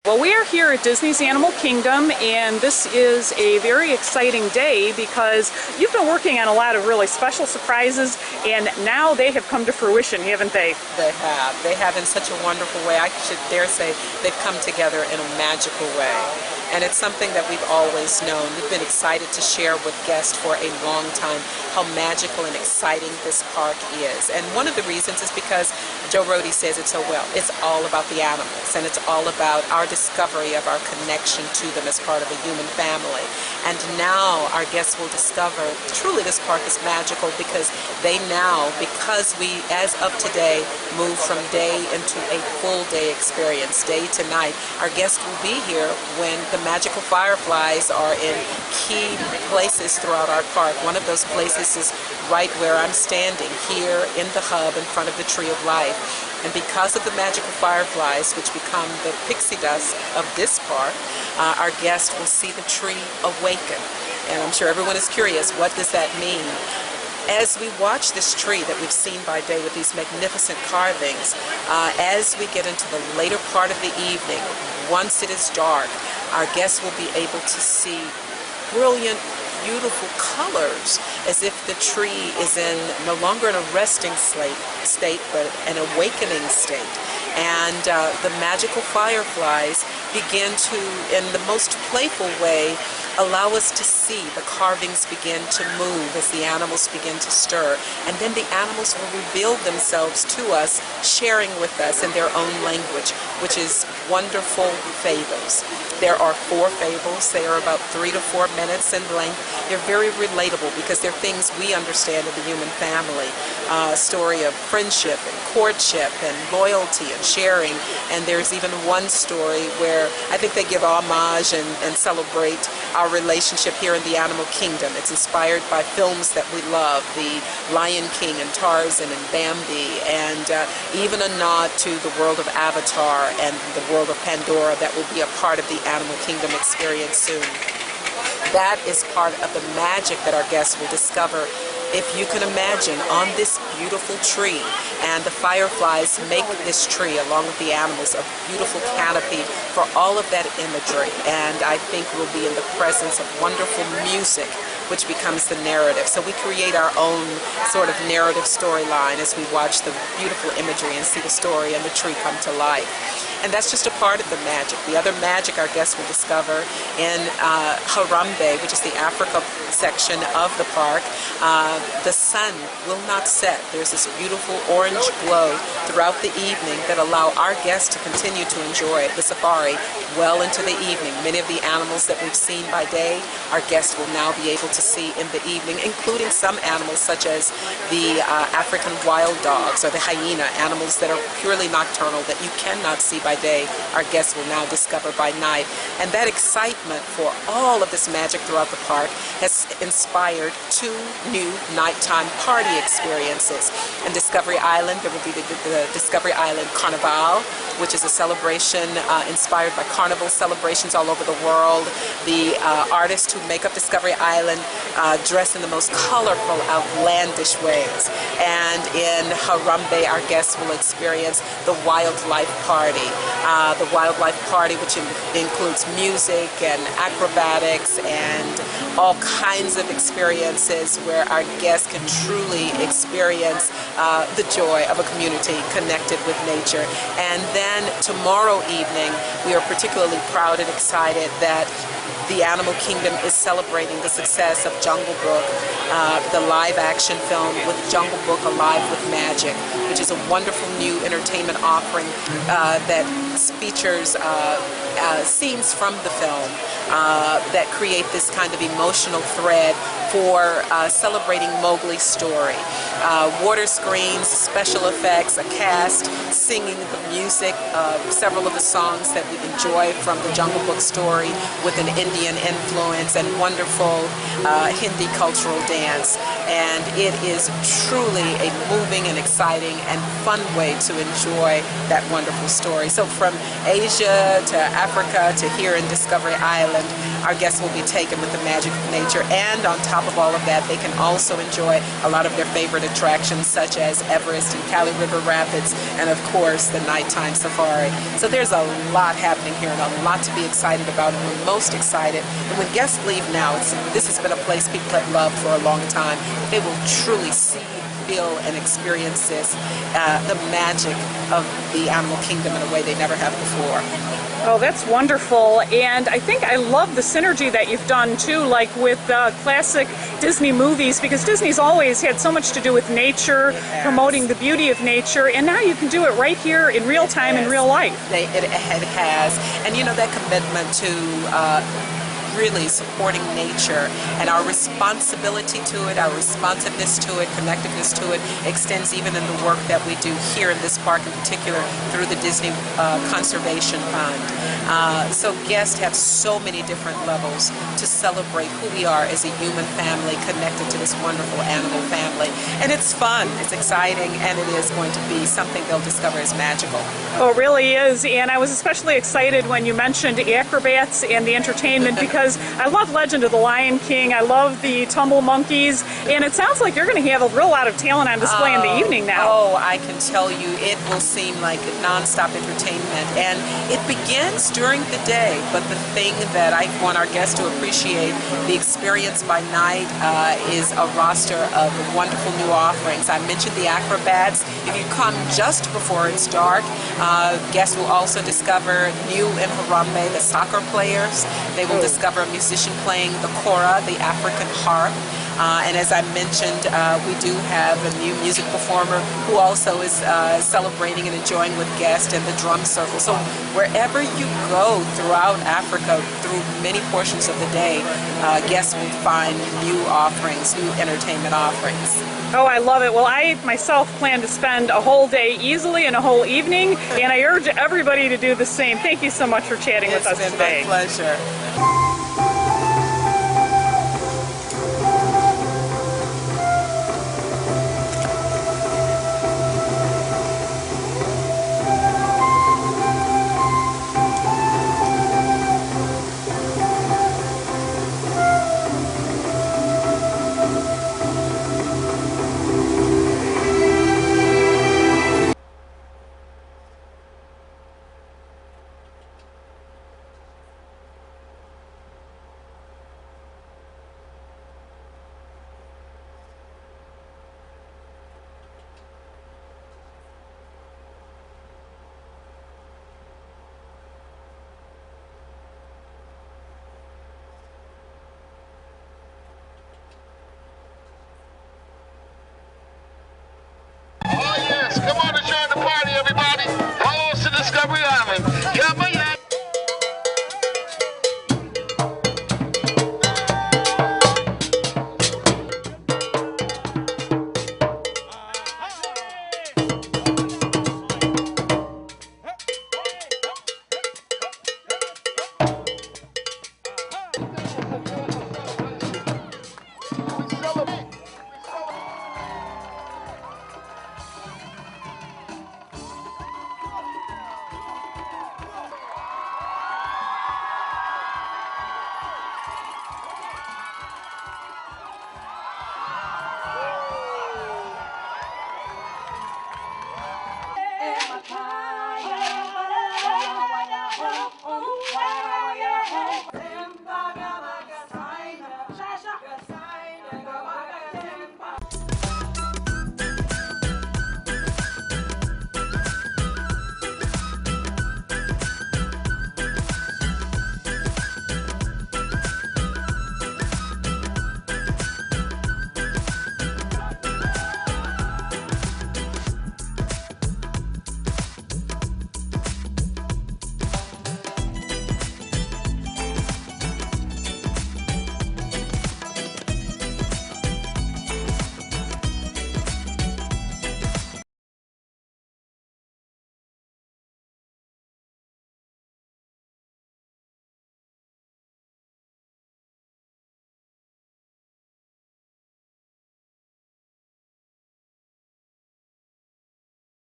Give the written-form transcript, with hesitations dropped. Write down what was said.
Well, we are here at Disney's Animal Kingdom, and this is a very exciting day because you've been working on a lot of really special surprises, and now they have come to fruition, haven't they? They have. They have in such a wonderful way. I should dare say they've come together in a magical way. And it's something that we've always known. We've been excited to share with guests for a long time how magical and exciting this park is. And one of the reasons is because Joe Rohde says it so well. It's all about the animals, and it's all about our discovery of our connection to them as part of a human family. And now our guests will discover truly this park is magical because they now, because we, as of today, move from day into a full day experience, day to night, our guests will be here when the magical fireflies are in key places throughout our park. One of those places is right where I'm standing, here in the hub in front of the Tree of Life. And because of the magical fireflies, which become the pixie dust of this park, our guests will see the tree awaken. And I'm sure everyone is curious, what does that mean? As we watch this tree that we've seen by day with these magnificent carvings, as we get into the later part of the evening, once it is dark, our guests will be able to see brilliant, beautiful colors, as if the tree is in no longer in a resting state, but an awakening state. And the magical fireflies begin to, in the most playful way, allow us to see the carvings begin to move as the animals begin to stir. And then the animals will reveal themselves to us, sharing with us in their own language, which is wonderful fables. There are 4 fables. They are about 3 to 4 minutes in length. They're very relatable because they're things we understand in the human family. A story of friendship and courtship and loyalty and sharing. And there's even one story where I think they give homage and celebrate our relationship here in the Animal Kingdom. It's inspired by films that we love, The Lion King and Tarzan and Bambi, and even a nod to the world of Avatar and the world of Pandora that will be a part of the Animal Kingdom experience soon. That is part of the magic that our guests will discover. If you can imagine, on this beautiful tree, and the fireflies make this tree, along with the animals, a beautiful canopy for all of that imagery. And I think we'll be in the presence of wonderful music, which becomes the narrative. So we create our own sort of narrative storyline as we watch the beautiful imagery and see the story and the tree come to life. And that's just a part of the magic. The other magic our guests will discover in Harambe, which is the Africa section of the park, the sun will not set. There's this beautiful orange glow throughout the evening that allow our guests to continue to enjoy the safari well into the evening. Many of the animals that we've seen by day, our guests will now be able to see in the evening, including some animals such as the African wild dogs or the hyena, animals that are purely nocturnal that you cannot see by day. Our guests will now discover by night. And that excitement for all of this magic throughout the park has inspired 2 new nighttime party experiences. In Discovery Island, there will be the Discovery Island Carnivale, which is a celebration inspired by carnival celebrations all over the world. The artists who make up Discovery Island dress in the most colorful, outlandish ways. And in Harambe, our guests will experience the Wildlife Party. The Wildlife Party, which includes music and acrobatics and all kinds of experiences where our guests can truly experience the joy of a community connected with nature. And then tomorrow evening, we are particularly proud and excited that the Animal Kingdom is celebrating the success of Jungle Book, the live-action film with Jungle Book Alive with Magic, which is a wonderful new entertainment offering that features scenes from the film that create this kind of emotional thread for celebrating Mowgli's story. Water screens, special effects, a cast singing the music, several of the songs that we enjoy from the Jungle Book story with an Indian influence and wonderful Hindi cultural dance. And it is truly a moving and exciting and fun way to enjoy that wonderful story. So from Asia to Africa to here in Discovery Island, our guests will be taken with the magic of nature, and on top of all of that, they can also enjoy a lot of their favorite attractions such as Everest and Cali River Rapids, and of course the nighttime safari. So there's a lot happening here and a lot to be excited about, and we're most excited. And when guests leave now, this has been a place people have loved for a long time. They will truly see, feel, and experience this, the magic of the animal kingdom in a way they never have before. Oh, that's wonderful. And I think I love the synergy that you've done too, like with classic Disney movies, because Disney's always had so much to do with nature, promoting the beauty of nature, and now you can do it right here in real time, in real life. It has. And you know, that commitment to really supporting nature and our responsibility to it, our responsiveness to it, connectiveness to it, extends even in the work that we do here in this park in particular through the Disney Conservation Fund. So guests have so many different levels to celebrate who we are as a human family connected to this wonderful animal family. And it's fun, it's exciting, and it is going to be something they'll discover as magical. Oh, it really is. And I was especially excited when you mentioned acrobats and the entertainment, because I love Legend of the Lion King, I love the Tumble Monkeys, and it sounds like you're going to have a real lot of talent on display in the evening now. Oh, I can tell you, it will seem like non-stop entertainment, and it begins during the day, but the thing that I want our guests to appreciate, the experience by night, is a roster of wonderful new offerings. I mentioned the acrobats. If you come just before it's dark, guests will also discover new in Harambe, the soccer players. They will discover a musician playing the kora, the African harp. And as I mentioned, we do have a new music performer who also is celebrating and enjoying with guests in the drum circle. So wherever you go throughout Africa, through many portions of the day, guests will find new offerings, new entertainment offerings. Oh, I love it. Well, I myself plan to spend a whole day easily and a whole evening, and I urge everybody to do the same. Thank you so much for chatting with us today. It's been my pleasure.